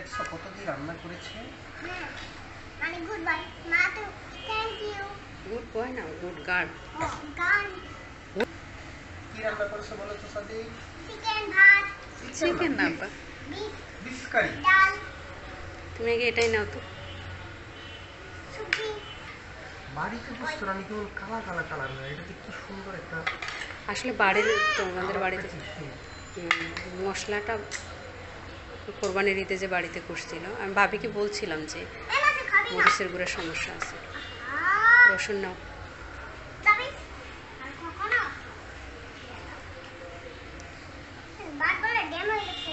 দেখছো কত কি রান্না করেছে। মানে গুড বয় মা তো থ্যাংক ইউ গুড বয় না গুড গার্ল। গান কি রান্না করেছো বলো তো সাদি? চিকেন ভাত চিকেন না বা বিফ কারি ডাল তুমি আগে এটাই নাও তো। সুজি বাড়িতে বুঝতো না, আমি কেমন কালার কালার কালার না, এটা কি সুন্দর একটা আসলে বাড়ির তোমাদের বাড়িতে মশলাটা কোরবানির ঈদে যে বাড়িতে করছিল আমি ভাবিকে বলছিলাম যে মরিচের গুঁড়ার সমস্যা আছে, রসুন নাও। যাবি আর কখনো বাদ বলে ডেমো হয়েছে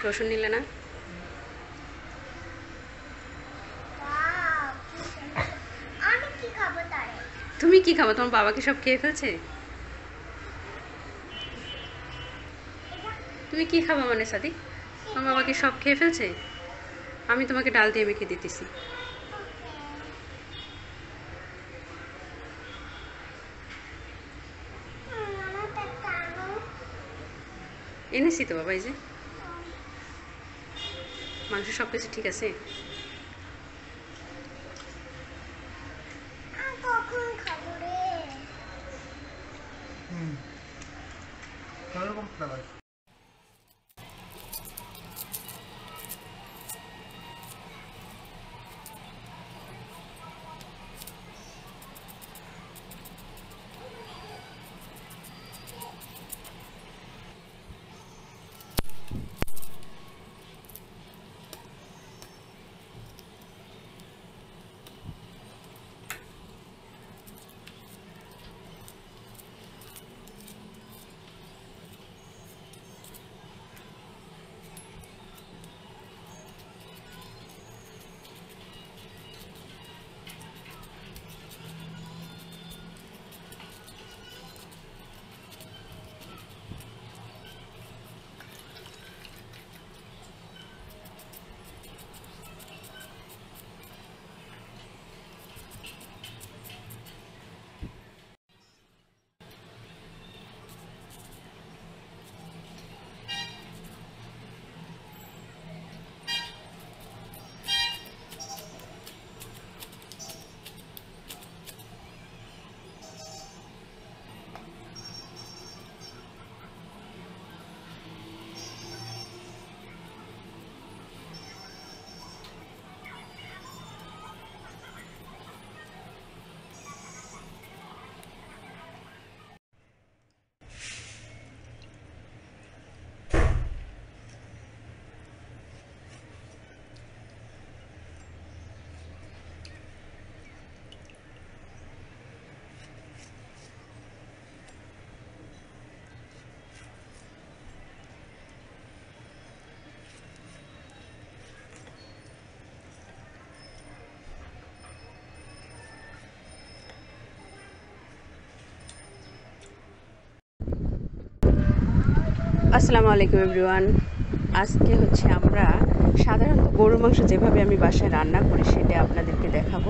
রসুন নিলে না? আমি কি খাবো তারে? তুমি কি খাবো? তোমার বাবা কি সব খেয়ে ফেলছে? তুমি কি খাবা মানে সাদি? তোমার বাবা কি সব খেয়ে ফেলছে? আমি তোমাকে ডাল দিয়ে মেখে দিতেছি। এনেছি তো বাবা, এই যে মাংস সব কিছু ঠিক আছে। কখন খাবো রে? কোনোরকম ফ্লেভার। আসসালামু আলাইকুম এভরিওয়ান। আজকে হচ্ছে আমরা সাধারণত গরুর মাংস যেভাবে আমি বাসায় রান্না করি সেটা আপনাদেরকে দেখাবো।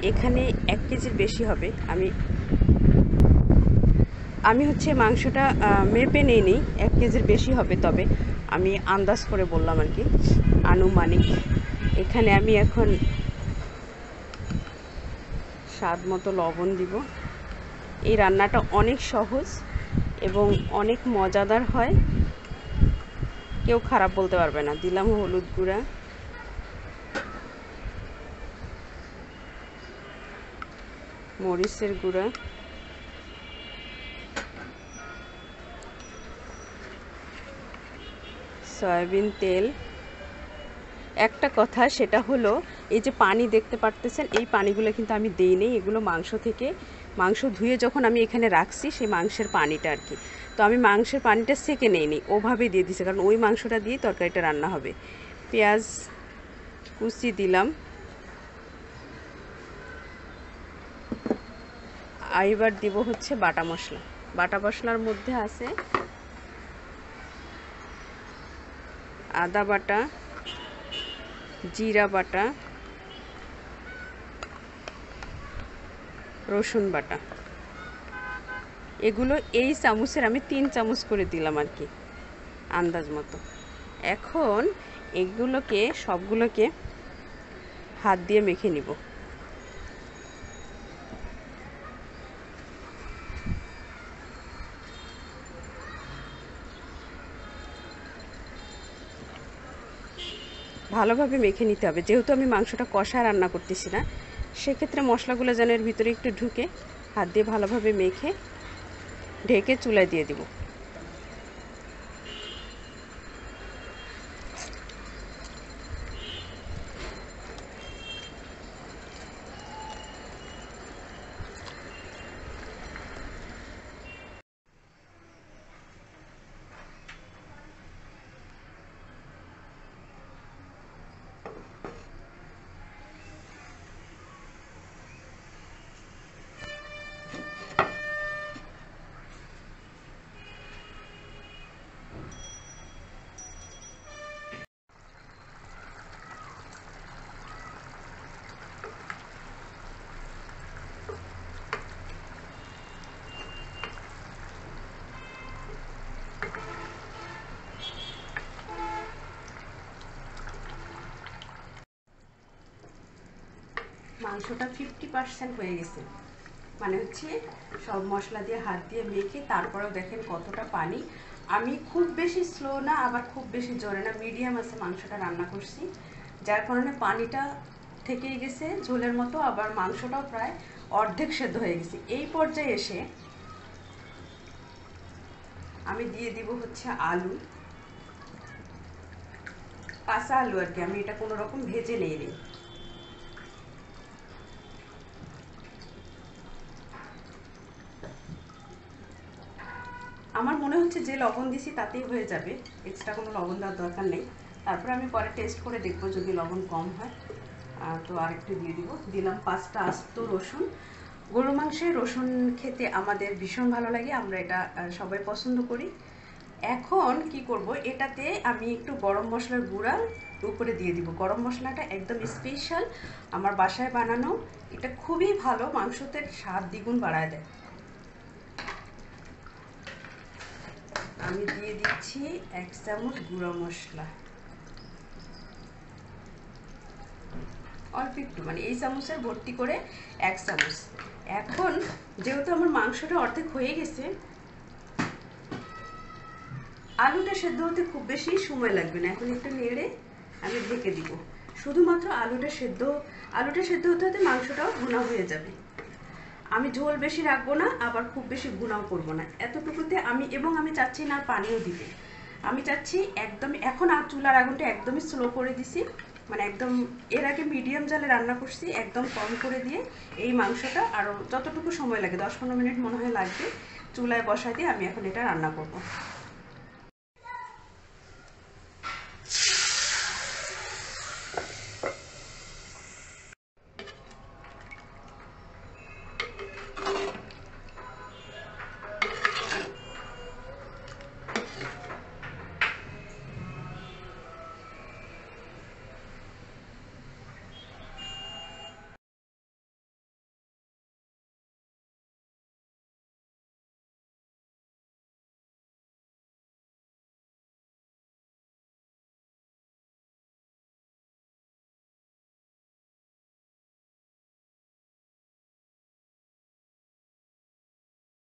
এখানে 1 কেজির বেশি হবে। আমি হচ্ছে মাংসটা মেপে নিই 1 কেজির বেশি হবে, তবে আমি আন্দাজ করে বললাম আর কি, আনুমানিক। এখানে আমি এখন স্বাদ মতো লবণ দিব। এই রান্নাটা অনেক সহজ এবং অনেক মজাদার হয়, কেউ খারাপ বলতে পারবে না। দিলাম হলুদ গুঁড়া, মরিচের গুঁড়া, সয়াবিন তেল। একটা কথা, সেটা হলো এই যে পানি দেখতে পারতেছেন, এই পানিগুলো কিন্তু আমি দেই নেই, এগুলো মাংস ধুয়ে যখন আমি এখানে রাখছি সেই মাংসের পানিটা আর কি। তো আমি মাংসের পানিটা সেকে নেইনি, ওভাবেই দিয়ে দিছি, কারণ ওই মাংসটা দিয়ে তরকারিটা রান্না হবে। পেঁয়াজ কুচি দিলাম। এবার দিব হচ্ছে বাটা মশলা। বাটা মশলার মধ্যে আছে আদা বাটা, জিরা বাটা, রসুন বাটা, এগুলো এই চামচের আমি 3 চামচ করে দিলাম আর কি, আন্দাজ মতো। এখন এগুলোকে সবগুলোকে হাত দিয়ে মেখে নিব। ভালোভাবে মেখে নিতে হবে, যেহেতু আমি মাংসটা কষা রান্না করতেছি না, সেক্ষেত্রে মশলাগুলো যেন এর ভিতরে একটু ঢুকে। হাত দিয়ে ভালোভাবে মেখে ঢেকে চুলায় দিয়ে দিব। মাংসটা 50% হয়ে গেছে, মানে হচ্ছে সব মশলা দিয়ে হাত দিয়ে মেখে তারপরেও দেখেন কতটা পানি। আমি খুব বেশি স্লো না, আবার খুব বেশি জোরে না, মিডিয়াম আছে মাংসটা রান্না করছি, যার কারণে পানিটা থেকেই গেছে ঝোলের মতো, আবার মাংসটাও প্রায় অর্ধেক সেদ্ধ হয়ে গেছে। এই পর্যায়ে এসে আমি দিয়ে দিব হচ্ছে আলু, কাঁচা আলু আর কি, আমি এটা কোনো রকম ভেজে নেইনি। আমার মনে হচ্ছে যে লবণ দিছি তাতেই হয়ে যাবে, এক্সট্রা কোনো লবণ দেওয়ার দরকার নেই। তারপরে আমি পরে টেস্ট করে দেখবো, যদি লবণ কম হয় তো আরেকটু দিয়ে দিব। দিলাম 5টা আস্ত রসুন। গরু মাংসে রসুন খেতে আমাদের ভীষণ ভালো লাগে, আমরা এটা সবাই পছন্দ করি। এখন কি করব, এটাতে আমি একটু গরম মশলার গুঁড়া উপরে দিয়ে দিব। গরম মশলাটা একদম স্পেশাল, আমার বাসায় বানানো, এটা খুবই ভালো, মাংসতে স্বাদ দ্বিগুণ বাড়ায় দেয়। আমি দিয়ে দিচ্ছি 1 চামচ গুঁড়ো মশলা, অল্প একটু, মানে এই চামচের ভর্তি করে 1 চামচ। এখন যেহেতু আমার মাংসটা অর্ধেক হয়ে গেছে, আলুটা সেদ্ধ হতে খুব বেশি সময় লাগবে না। এখন একটু নেড়ে আমি ঢেকে দিব, শুধুমাত্র আলুটা সেদ্ধ হতে হতে মাংসটাও ভুনা হয়ে যাবে। আমি ঝোল বেশি রাখবো না, আবার খুব বেশি ভুনাও করবো না, এতটুকুতে আমি। এবং আমি চাচ্ছি না পানিও দিতে, আমি চাচ্ছি একদম, এখন আর চুলার আগুনটা একদমই স্লো করে দিছি, মানে একদম, এর আগে মিডিয়াম জালে রান্না করছি, একদম কম করে দিয়ে এই মাংসটা আরও যতটুকু সময় লাগে 10-15 মিনিট মনে হয় লাগবে, চুলায় বসায় দিয়ে আমি এখন এটা রান্না করব।